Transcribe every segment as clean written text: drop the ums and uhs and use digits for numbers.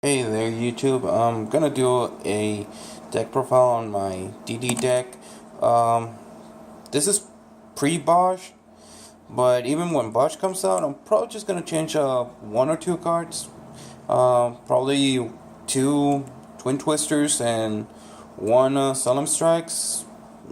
Hey there, YouTube. I'm gonna do a deck profile on my DD deck. Um, this is pre-Bosch, but even when Bosch comes out, I'm probably just gonna change one or two cards. Probably two Twin Twisters and one Solemn Strikes,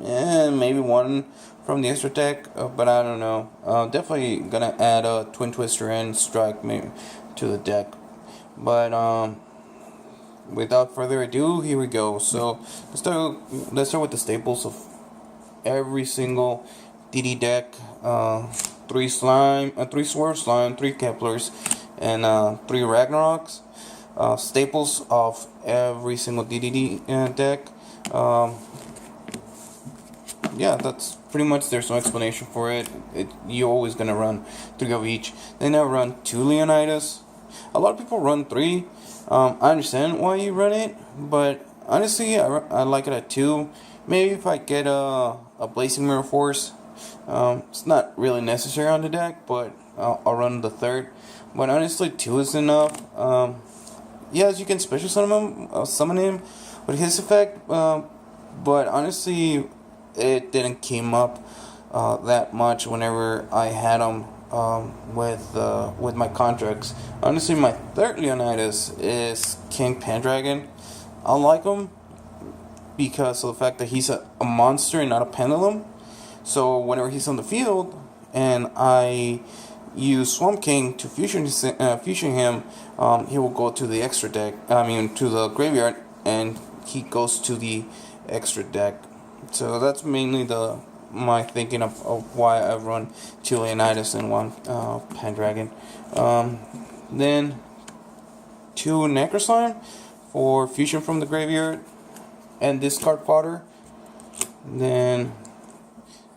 and maybe one from the extra deck, but I don't know. Definitely gonna add a Twin Twister and Strike maybe to the deck. But without further ado, here we go. So let's start with the staples of every single DD deck. Three slime, three swerve slime, three Keplers, and three Ragnaroks. Staples of every single DDD deck. Um, yeah, that's pretty much. There's no explanation for it. You're always gonna run three of each. Then I run two Leonidas. A lot of people run three. I understand why you run it, but honestly, I like it at two. Maybe if I get a Blazing Mirror Force, it's not really necessary on the deck, but I'll run the third. But honestly, two is enough. Yes, you can special summon him with his effect, but honestly, it didn't came up that much whenever I had him with my contracts. Honestly, my third Leonidas is King Pendragon. I like him because of the fact that he's a monster and not a pendulum. So whenever he's on the field and I use Swamp King to fusion him, he will go to the extra deck. I mean, to the graveyard, and he goes to the extra deck. So that's mainly my thinking of why I run two Leonidas and one Pendragon. Then two Necroslime for fusion from the graveyard and discard fodder. Then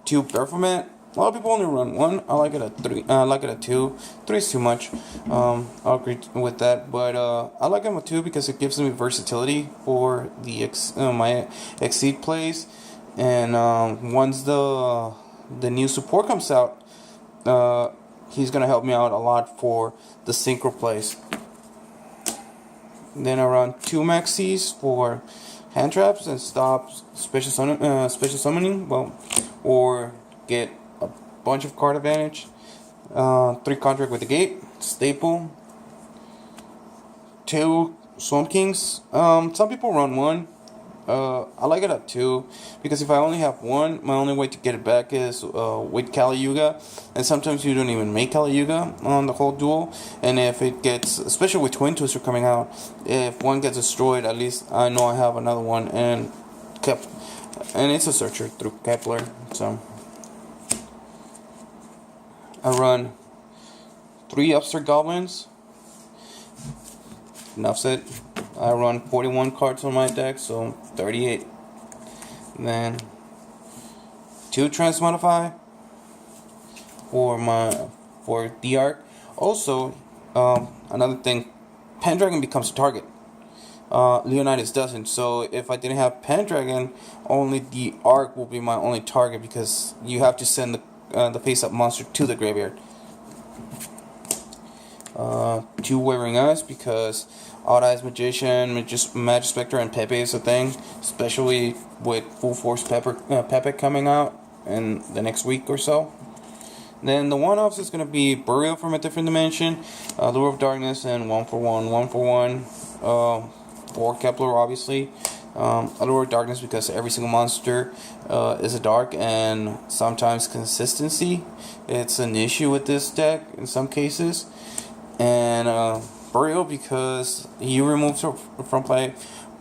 two Performant. A lot of people only run one. I like it at three. I like it at two. Three is too much. I'll agree with that. But I like it at two because it gives me versatility for the my Exceed plays. And once the new support comes out, he's gonna help me out a lot for the synchro plays. Then I run two Maxis for hand traps and stop special summoning. Well, or get a bunch of card advantage. Three Contract with the Gate staple. Two Swamp Kings. Some people run one. I like it at two because if I only have one, my only way to get it back is with Kali Yuga, and sometimes you don't even make Kali Yuga on the whole duel. And if it gets, especially with Twin Twister coming out, if one gets destroyed, at least I know I have another one, and it's a searcher through Kepler. So I run three Upstart Goblins. Enough said. I run 41 cards on my deck, so 38. Then two Transmodify for the arc. Also, another thing, Pendragon becomes a target. Leonidas doesn't. So if I didn't have Pendragon, only the arc will be my only target because you have to send the face-up monster to the graveyard. Two Wavering Eyes because Odd Eyes Magician, Magic Spectre, and Pepe is a thing, especially with Full Force Pepe coming out in the next week or so. Then the one-offs is going to be Burial from a Different Dimension, Lure of Darkness, and 1 for 1 for Kepler, obviously. Lure of Darkness because every single monster is a dark, and sometimes consistency. It's an issue with this deck in some cases. And Burial because he removes from play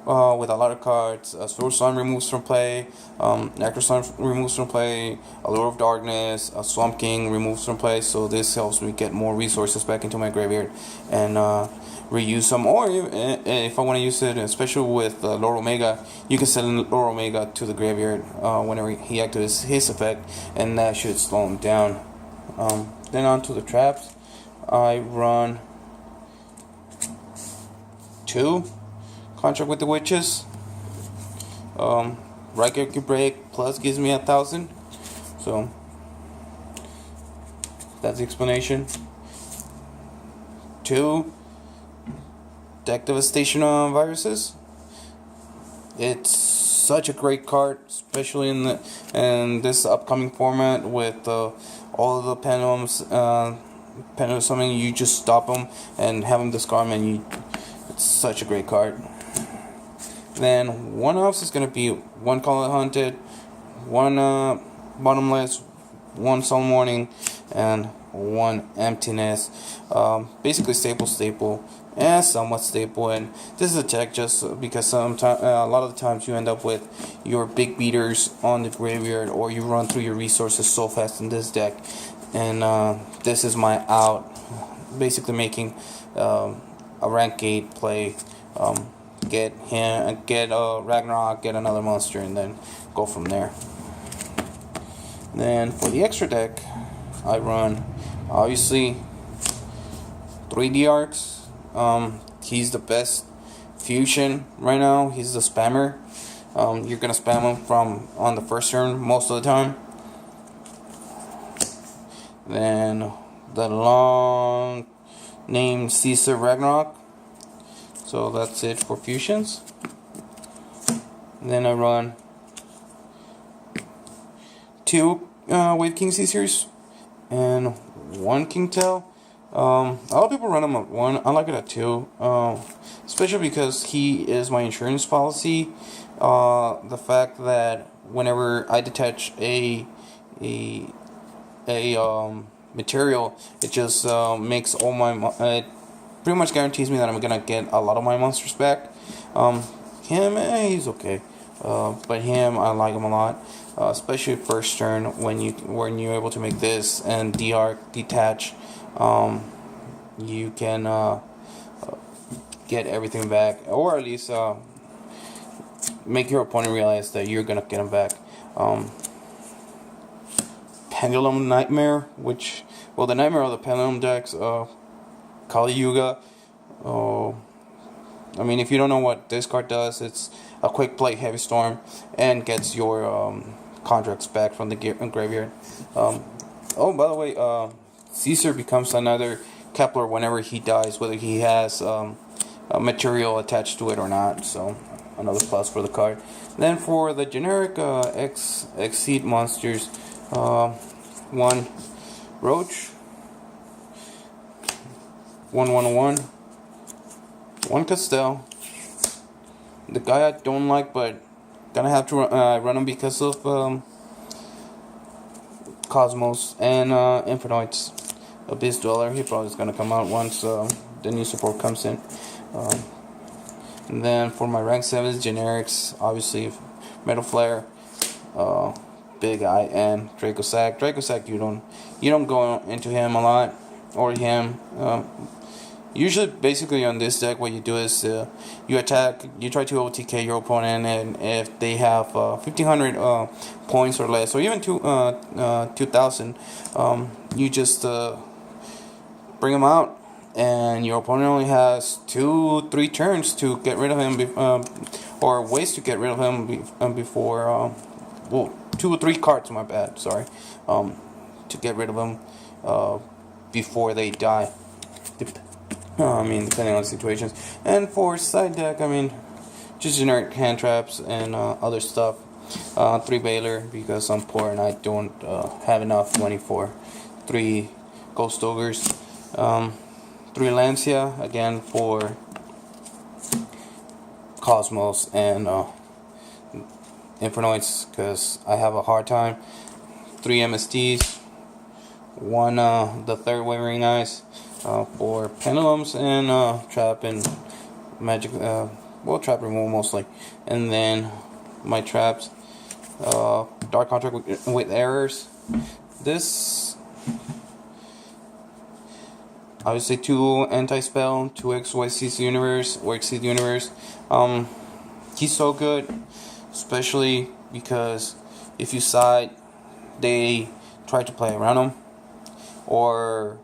with a lot of cards. Sword Slime removes from play. Necro Slime removes from play. Allure of Darkness. Swamp King removes from play. So this helps me get more resources back into my graveyard and reuse some. Or if I want to use it, especially with Lord Omega, you can send Lord Omega to the graveyard whenever he activates his effect, and that should slow him down. Then on to the traps. I run two Contract with the Witches. Right Break plus gives me 1,000. So that's the explanation. Two Deck Devastation Viruses. It's such a great card, especially in this upcoming format with all of the pendulums. Pendulum summoning, you just stop them and have them discard them, and it's such a great card. Then one offs is gonna be one Call It Hunted, one Bottomless, one Solemn Warning, and one Emptiness. Basically staple, and somewhat staple. And this is a tech just because sometimes a lot of the times you end up with your big beaters on the graveyard, or you run through your resources so fast in this deck. And this is my out, basically making a rank 8 play. Get Ragnarok, get another monster, and then go from there. Then for the extra deck, I run obviously 3D Arcs. He's the best fusion right now. He's the spammer. You're gonna spam him from on the first turn most of the time. Then the long name Caesar Ragnarok. So that's it for fusions. Then I run 2 Wave King Caesars and 1 King Tail. A lot of people run him at 1. I like it at 2, especially because he is my insurance policy. The fact that whenever I detach a material, it just makes all my it pretty much guarantees me that I'm gonna get a lot of my monsters back. Him, he's okay, but him, I like him a lot, especially first turn when you're able to make this and detach. You can get everything back, or at least make your opponent realize that you're gonna get him back. Pendulum Nightmare, the Nightmare of the Pendulum decks, Kali Yuga. I mean, if you don't know what this card does, it's a quick play Heavy Storm and gets your contracts back from the graveyard. Oh, by the way, Caesar becomes another Kepler whenever he dies, whether he has a material attached to it or not. So another plus for the card. Then for the generic Exceed monsters, 1 Roach, 1/1/1, 1 Castell. The guy I don't like, but gonna have to run him because of Cosmos and Infinite's Abyss Dweller. He probably is gonna come out once the new support comes in. And then for my rank 7s generics, obviously Metal Flare, Big Eye, and Dracosac. Dracosac, you don't go into him a lot, or him. Usually, basically on this deck, what you do is you attack, you try to OTK your opponent, and if they have 1,500 points or less, or even 2,000, you just bring them out, and your opponent only has 2-3 turns to get rid of him, or ways to get rid of him before, 2 or 3 cards, my bad, sorry, to get rid of them before they die. I mean, depending on the situations. And for side deck, I mean, just generic hand traps and other stuff. 3 Baylor because I'm poor and I don't have enough money for 3 Ghost Ogres. 3 Lancia, again for Cosmos and Infernoids because I have a hard time. 3 MSTs. 1 the third Wavering Eyes. For pendulums and trap and magic, trap removal mostly, and then my traps, Dark Contract with Errors. This obviously 2 Anti-Spell, 2 XYZ Universe or Exceed Universe. He's so good, especially because if you side, they try to play around him, or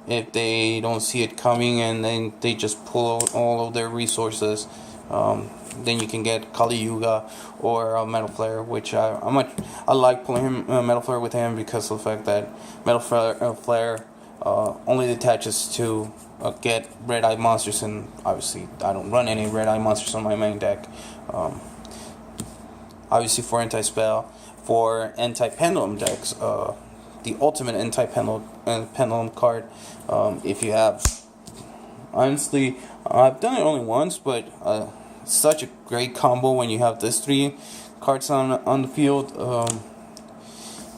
if they don't see it coming and then they just pull all of their resources, then you can get Kali Yuga or Metal Flare, which I like pulling him Metal Flare with him because of the fact that Metal Flare only detaches to get red eye monsters, and obviously I don't run any red eye monsters on my main deck. Obviously for anti-spell, for anti-pendulum decks, the ultimate anti-pendulum card, if you have, honestly, I've done it only once, but such a great combo when you have this 3 cards on the field.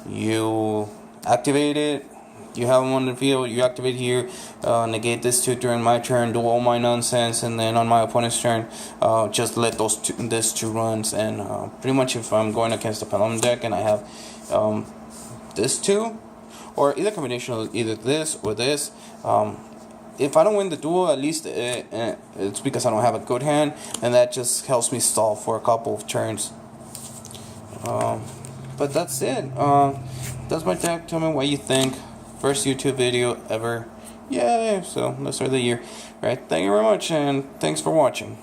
You activate it, you have them on the field, you activate here, negate this 2 during my turn, do all my nonsense, and then on my opponent's turn, just let this 2 runs. And pretty much if I'm going against a pendulum deck and I have this 2, or either combination of either this or this, if I don't win the duel, at least it's because I don't have a good hand, and that just helps me stall for a couple of turns. But that's it. That's my deck. Tell me what you think. First YouTube video ever. Yay! So let's start the year. Right. Thank you very much, and thanks for watching.